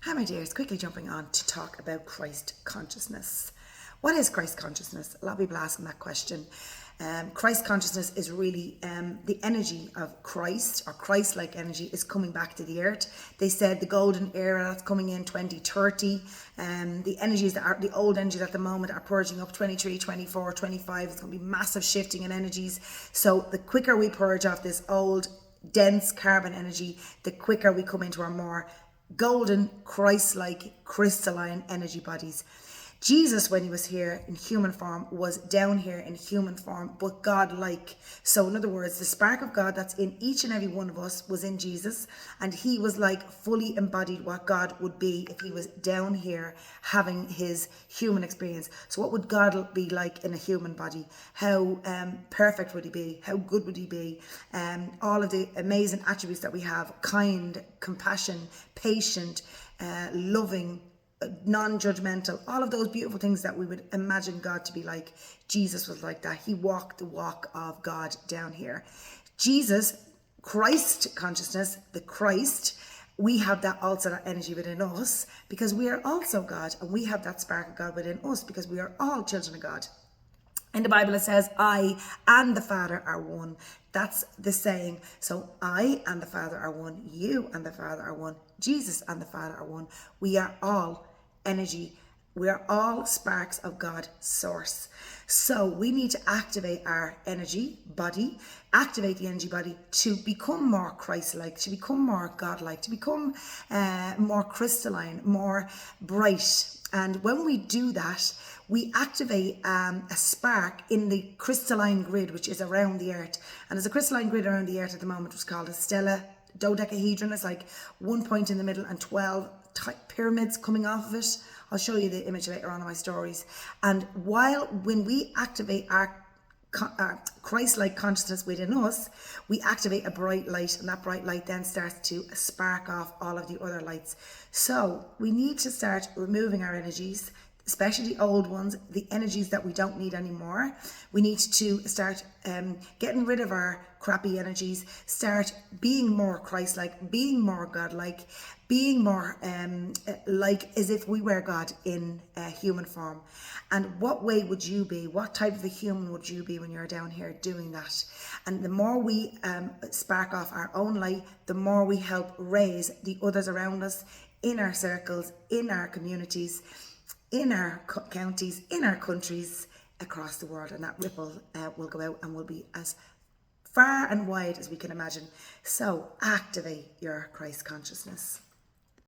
Hi, my dears. Quickly jumping on to talk about Christ consciousness. What is Christ consciousness? A lot of people asking that question. Christ consciousness is really the energy of Christ, or Christ-like energy, is coming back to the earth. They said the golden era that's coming in 2030. The energies that are the old energies at the moment are purging up 23, 24, 25. It's going to be massive shifting in energies. So the quicker we purge off this old dense carbon energy, the quicker we come into our more golden, Christ-like, crystalline energy bodies. Jesus, when he was here in human form, was down here in human form, but God-like. So in other words, the spark of God that's in each and every one of us was in Jesus, and he was like fully embodied what God would be if he was down here having his human experience. So what would God be like in a human body? How perfect would he be? How good would he be? All of the amazing attributes that we have: kind, compassion, patient, loving, non-judgmental, all of those beautiful things that we would imagine God to be like. Jesus was like that. He walked the walk of God down here. Jesus, Christ consciousness, the Christ, we have that also, that energy within us, because we are also God, and we have that spark of God within us because we are all children of God. In the Bible it says, I and the Father are one. That's the saying. So I and the Father are one. You and the Father are one. Jesus and the Father are one. We are all energy. We are all sparks of God source. So we need to activate our energy body, activate the energy body to become more Christ-like, to become more God-like, to become more crystalline, more bright. And when we do that, we activate a spark in the crystalline grid, which is around the earth. And there's a crystalline grid around the earth at the moment, which is called a stella dodecahedron. It's like one point in the middle and 12 pyramids coming off of it. I'll show you the image later on in my stories. And when we activate our Christ-like consciousness within us, we activate a bright light, and that bright light then starts to spark off all of the other lights. So we need to start removing our energies, especially the old ones, the energies that we don't need anymore. We need to start getting rid of our crappy energies, start being more Christ-like, being more God-like, being more like as if we were God in human form. And what way would you be? What type of a human would you be when you're down here doing that? And the more we spark off our own light, the more we help raise the others around us, in our circles, in our communities, in our counties, in our countries, across the world. And that ripple will go out and will be as far and wide as we can imagine. So activate your Christ consciousness.